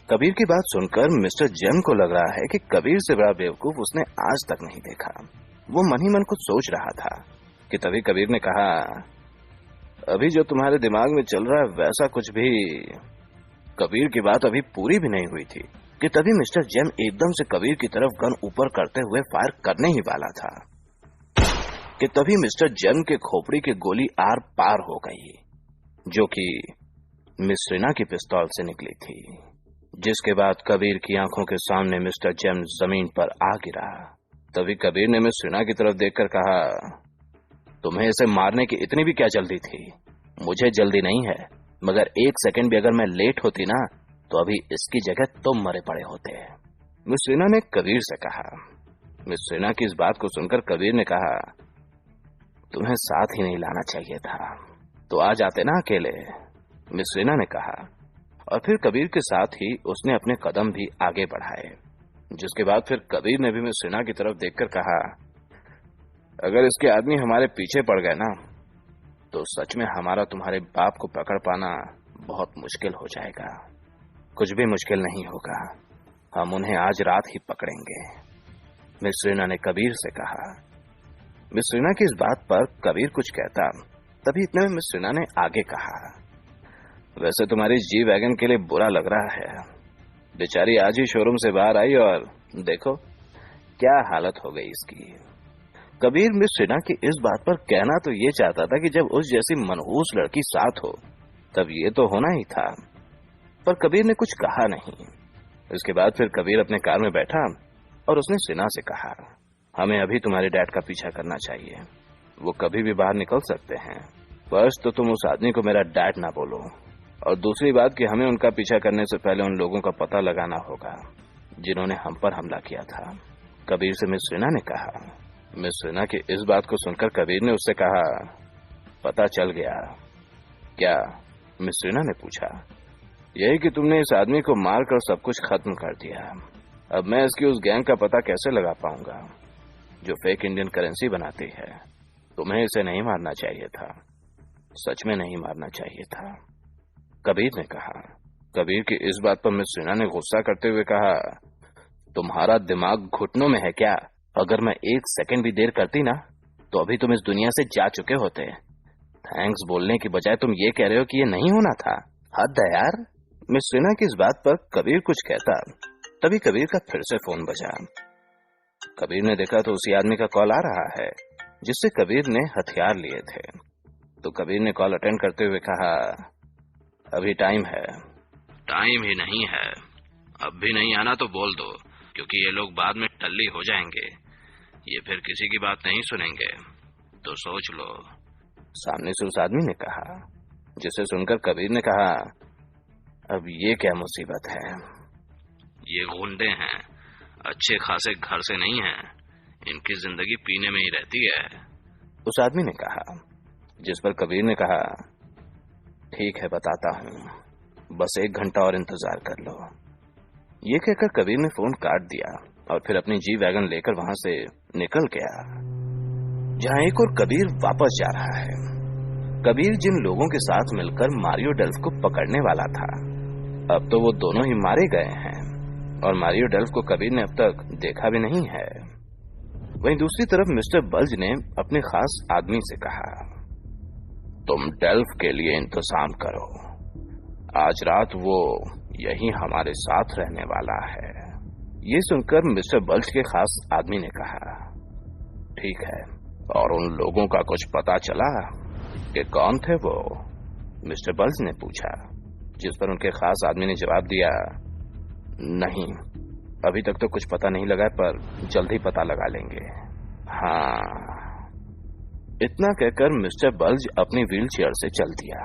कबीर की बात सुनकर मिस्टर जैन को लग रहा है कि कबीर से बड़ा बेवकूफ उसने आज तक नहीं देखा। वो मन ही मन कुछ सोच रहा था कि तभी कबीर ने कहा, अभी जो तुम्हारे दिमाग में चल रहा है वैसा कुछ भी। कबीर की बात अभी पूरी भी नहीं हुई थी कि तभी मिस्टर जैन एकदम से कबीर की तरफ गन ऊपर करते हुए फायर करने ही वाला था कि तभी मिस्टर जैन के खोपड़ी की गोली आर पार हो गई, जो कि मिस रीना की पिस्तौल से निकली थी। जिसके बाद कबीर की आंखों के सामने मिस्टर जैन जमीन पर आ गिरा। तभी कबीर ने मिस रीना की तरफ देखकर कहा, तुम्हें इसे मारने की इतनी भी क्या जल्दी थी? मुझे जल्दी नहीं है, मगर एक सेकंड भी अगर मैं लेट होती ना तो अभी इसकी जगह तुम मरे पड़े होते। मिस रीना ने कबीर से कहा। मिस रीना की इस बात को सुनकर कबीर ने कहा, तुम्हें साथ ही नहीं लाना चाहिए था, तो आ जाते ना अकेले। मिस रीना ने कहा और फिर कबीर के साथ ही उसने अपने कदम भी आगे बढ़ाए। जिसके बाद फिर कबीर ने भी मिस रीना की तरफ देखकर कहा, अगर इसके आदमी हमारे पीछे पड़ गए ना तो सच में हमारा तुम्हारे बाप को पकड़ पाना बहुत मुश्किल हो जाएगा। कुछ भी मुश्किल नहीं होगा, हम उन्हें आज रात ही पकड़ेंगे, मिस रीना ने कबीर से कहा। मिस रीना की इस बात पर कबीर कुछ कहता, तभी इतने में मिस रीना ने आगे कहा, वैसे तुम्हारी जी वैगन के लिए बुरा लग रहा है। बेचारी आज ही शोरूम से बाहर आई और देखो क्या हालत हो गई इसकी। कबीर मिस रीना की इस बात पर कहना तो ये चाहता था कि जब उस जैसी मनहूस लड़की साथ हो तब ये तो होना ही था, पर कबीर ने कुछ कहा नहीं। इसके बाद फिर कबीर अपने कार में बैठा और उसने रीना से कहा, हमें अभी तुम्हारे डैड का पीछा करना चाहिए, वो कभी भी बाहर निकल सकते हैं। फर्स्ट तो तुम उस आदमी को मेरा डैड ना बोलो, और दूसरी बात कि हमें उनका पीछा करने से पहले उन लोगों का पता लगाना होगा जिन्होंने हम पर हमला किया था, कबीर से मिस रीना ने कहा। मिस रीना की इस बात को सुनकर कबीर ने उससे कहा, पता चल गया क्या? मिस रीना ने पूछा। यही कि तुमने इस आदमी को मारकर सब कुछ खत्म कर दिया। अब मैं इसकी उस गैंग का पता कैसे लगा पाऊंगा जो फेक इंडियन करेंसी बनाती है। तुम्हें इसे नहीं मारना चाहिए था, सच में नहीं मारना चाहिए था, कबीर ने कहा। कबीर की इस बात पर मिस रीना ने गुस्सा करते हुए कहा, तुम्हारा दिमाग घुटनों में है क्या? अगर मैं एक सेकंड भी देर करती ना तो अभी तुम इस दुनिया से जा चुके होते। थैंक्स बोलने की बजाय तुम ये कह रहे हो कि ये नहीं होना था। हद है यार। मिस रीना की इस बात पर कबीर कुछ कहता, तभी कबीर का फिर से फोन बजा। कबीर ने देखा तो उसी आदमी का कॉल आ रहा है जिससे कबीर ने हथियार लिए थे। तो कबीर ने कॉल अटेंड करते हुए कहा, अभी टाइम है। टाइम ही नहीं है, अब भी नहीं आना तो बोल दो, क्योंकि ये लोग बाद में टल्ली हो जाएंगे, ये फिर किसी की बात नहीं सुनेंगे, तो सोच लो, सामने से उस आदमी ने कहा। जिसे सुनकर कबीर ने कहा, अब ये क्या मुसीबत है? ये गुंडे हैं, अच्छे खासे घर से नहीं हैं, इनकी जिंदगी पीने में ही रहती है, उस आदमी ने कहा। जिस पर कबीर ने कहा, ठीक है बताता हूँ, बस 1 घंटा और इंतजार कर लो। ये कहकर कबीर ने फोन काट दिया और फिर अपनी जी वैगन लेकर वहां से निकल गया, जहां एक और कबीर वापस जा रहा है। कबीर जिन लोगों के साथ मिलकर मारियो डेल्फ को पकड़ने वाला था, अब तो वो दोनों ही मारे गए हैं और मारियो डेल्फ को कबीर ने अब तक देखा भी नहीं है। वहीं दूसरी तरफ मिस्टर बल्ज ने अपने खास आदमी से कहा, तुम डेल्फ के लिए इंतजाम करो, आज रात वो यही हमारे साथ रहने वाला है। ये सुनकर मिस्टर बल्ज के खास आदमी ने कहा, ठीक है, और उन लोगों का कुछ पता चला कि कौन थे वो? मिस्टर बल्ज ने पूछा। जिस पर उनके खास आदमी ने जवाब दिया, नहीं, अभी तक तो कुछ पता नहीं लगा, पर जल्द ही पता लगा लेंगे। हाँ। इतना कहकर मिस्टर बल्ज अपनी व्हीलचेयर से चल दिया।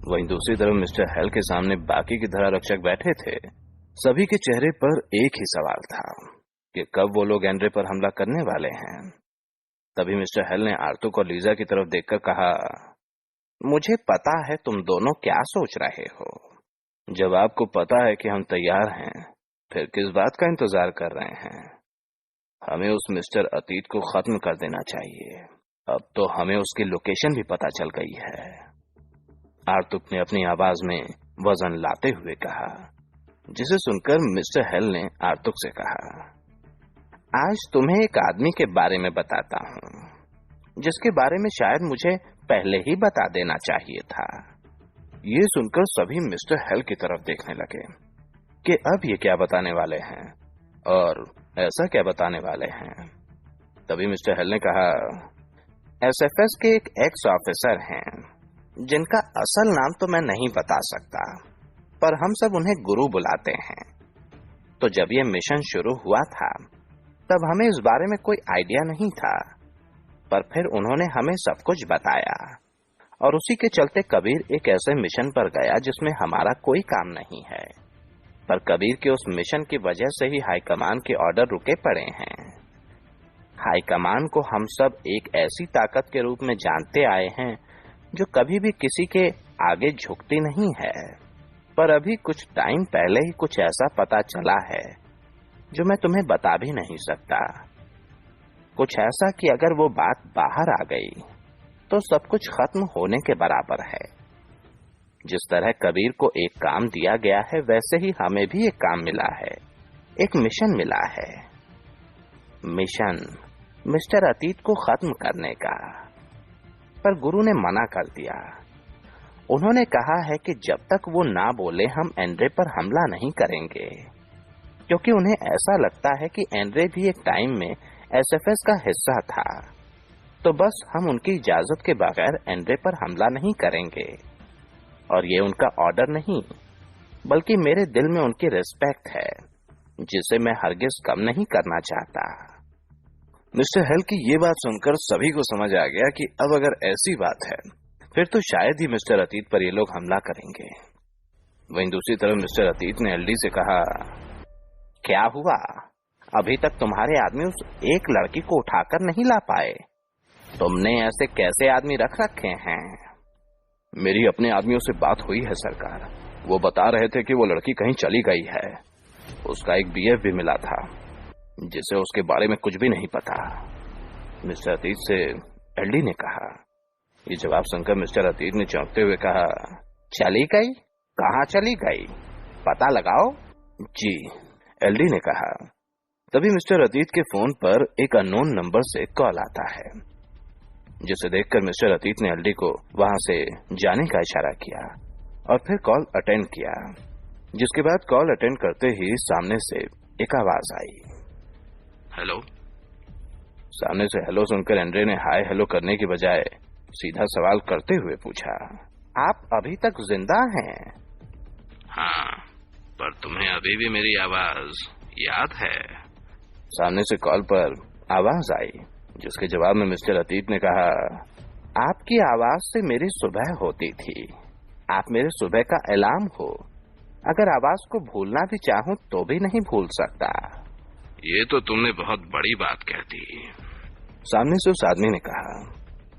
वहीं दूसरी तरफ मिस्टर हेल के सामने बाकी के धरा रक्षक बैठे थे। सभी के चेहरे पर एक ही सवाल था कि कब वो लोग एंड्रे पर हमला करने वाले हैं। तभी मिस्टर हेल ने आर्तुक और लीजा की तरफ देखकर कहा, मुझे पता है तुम दोनों क्या सोच रहे हो। जब आपको पता है कि हम तैयार हैं, फिर किस बात का इंतजार कर रहे हैं? हमें उस मिस्टर अतीत को खत्म कर देना चाहिए। अब तो हमें उसकी लोकेशन भी पता चल गई है। आर्तुक ने अपनी आवाज में वजन लाते हुए कहा, जिसे सुनकर मिस्टर हेल ने आर्तुक से कहा, आज तुम्हें एक आदमी के बारे में बताता हूँ, जिसके बारे में शायद मुझे पहले ही बता देना चाहिए था। ये सुनकर सभी मिस्टर हेल की तरफ देखने लगे कि अब ये क्या बताने वाले हैं और ऐसा क्या बताने वाले हैं। तभी मिस्टर हेल ने कहा, एसएफएस के एक एक्स ऑफिसर हैं, जिनका असल नाम तो मैं नहीं बता सकता, पर हम सब उन्हें गुरु बुलाते हैं। तो जब ये मिशन शुरू हुआ था तब हमें इस बारे में कोई आइडिया नहीं था, पर फिर उन्होंने हमें सब कुछ बताया और उसी के चलते कबीर एक ऐसे मिशन पर गया जिसमें हमारा कोई काम नहीं है। पर कबीर के उस मिशन की वजह से ही हाईकमान के ऑर्डर रुके पड़े हैं। हाईकमान को हम सब एक ऐसी ताकत के रूप में जानते आए हैं जो कभी भी किसी के आगे झुकती नहीं है। पर अभी कुछ टाइम पहले ही कुछ ऐसा पता चला है जो मैं तुम्हें बता भी नहीं सकता। कुछ ऐसा कि अगर वो बात बाहर आ गई तो सब कुछ खत्म होने के बराबर है। जिस तरह कबीर को एक काम दिया गया है, वैसे ही हमें भी एक काम मिला है, एक मिशन मिला है। मिशन मिस्टर अतीत को खत्म करने का। पर गुरु ने मना कर दिया। उन्होंने कहा है कि जब तक वो ना बोले हम एंड्रे पर हमला नहीं करेंगे, क्योंकि उन्हें ऐसा लगता है कि एंड्रे भी एक टाइम में एसएफएस का हिस्सा था। तो बस हम उनकी इजाजत के बगैर एंड्रे पर हमला नहीं करेंगे। और ये उनका ऑर्डर नहीं, बल्कि मेरे दिल में उनकी रिस्पेक्ट है, जिसे मैं हरगिज कम नहीं करना चाहता। मिस्टर हेल की ये बात सुनकर सभी को समझ आ गया कि अब अगर ऐसी बात है फिर तो शायद ही मिस्टर अतीत पर ये लोग हमला करेंगे। वहीं दूसरी तरफ मिस्टर अतीत ने एलडी से कहा, क्या हुआ? अभी तक तुम्हारे आदमी उस एक लड़की को उठाकर नहीं ला पाए। तुमने ऐसे कैसे आदमी रख रखे हैं? मेरी अपने आदमियों से बात हुई है सरकार। वो बता रहे थे कि वो लड़की कहीं चली गई है। उसका एक बीएफ भी मिला था, जिसे उसके बारे में कुछ भी नहीं पता। मिस्टर अतीत से एलडी ने कहा। ये जवाब सुनकर मिस्टर अतीत ने चौंकते हुए कहा, चली गई? कहाँ चली गई? पता लगाओ। जी, एलडी ने कहा। तभी मिस्टर अतीत के फोन पर एक अननोन नंबर से कॉल आता है, जिसे देखकर मिस्टर अतीत ने एलडी को वहां से जाने का इशारा किया और फिर कॉल अटेंड किया। जिसके बाद कॉल अटेंड करते ही सामने से एक आवाज आई, हेलो। सामने से हेलो सुनकर एंड्रे ने हाय हेलो करने की बजाय सीधा सवाल करते हुए पूछा, आप अभी तक जिंदा हैं? हाँ, पर तुम्हें अभी भी मेरी आवाज याद है? सामने से कॉल पर आवाज आई, जिसके जवाब में मिस्टर अतीत ने कहा, आपकी आवाज से मेरी सुबह होती थी। आप मेरे सुबह का अलार्म हो। अगर आवाज को भूलना भी चाहूं तो भी नहीं भूल सकता। ये तो तुमने बहुत बड़ी बात कह दी, सामने से उस आदमी ने कहा।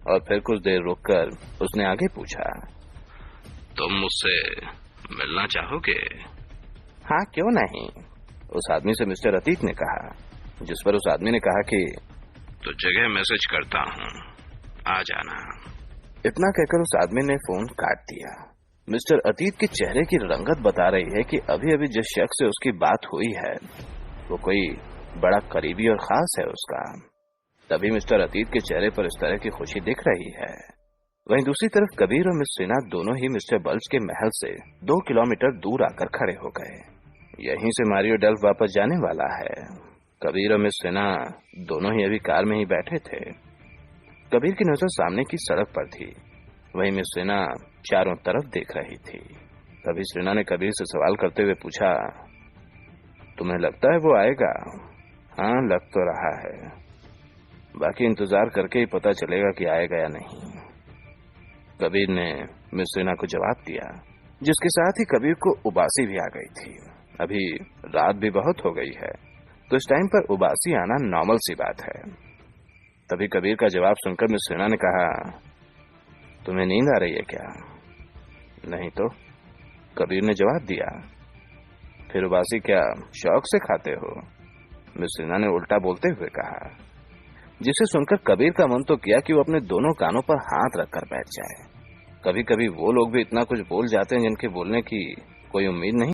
और फिर कुछ देर रुककर उसने आगे पूछा, तुम मुझसे मिलना चाहोगे? हाँ, क्यों नहीं, उस आदमी से मिस्टर अतीत ने कहा। जिस पर उस आदमी ने कहा कि तो जगह मैसेज करता हूँ, आ जाना। इतना कहकर उस आदमी ने फोन काट दिया। मिस्टर अतीत के चेहरे की रंगत बता रही है कि अभी अभी जिस शख्स से उसकी बात हुई है वो कोई बड़ा करीबी और खास है उसका। तभी मिस्टर अतीत के चेहरे पर इस तरह की खुशी दिख रही है। वहीं दूसरी तरफ कबीर और मिस सेना दोनों ही मिस्टर बल्च के महल से 2 किलोमीटर दूर आकर खड़े हो गए। यहीं से मारियो डेल्फ वापस जाने वाला है। कबीर और मिस सेना दोनों ही अभी कार में ही बैठे थे। कबीर की नजर सामने की सड़क पर थी, वहीं मिस सेना चारों तरफ देख रही थी। तभी सेना ने कबीर से सवाल करते हुए पूछा, तुम्हें लगता है वो आएगा? हाँ, लग तो रहा है, बाकी इंतजार करके ही पता चलेगा कि आएगा या नहीं। कबीर ने मिस सेना को जवाब दिया, जिसके साथ ही कबीर को उबासी भी आ गई थी। अभी रात भी बहुत हो गई है, तो इस टाइम पर उबासी आना नॉर्मल सी बात है। तभी कबीर का जवाब सुनकर मिस सेना ने कहा, तुम्हें नींद आ रही है क्या? नहीं तो, कबीर ने जवाब दिया। फिर उबासी क्या शौक से खाते हो? मिस सेना ने उल्टा बोलते हुए कहा, जिसे सुनकर कबीर का मन तो किया कि वो अपने दोनों कानों पर हाथ रखकर बैठ जाए। कभी कभी वो लोग भी इतना कुछ बोल जाते हैं जिनके बोलने की कोई उम्मीद नहीं।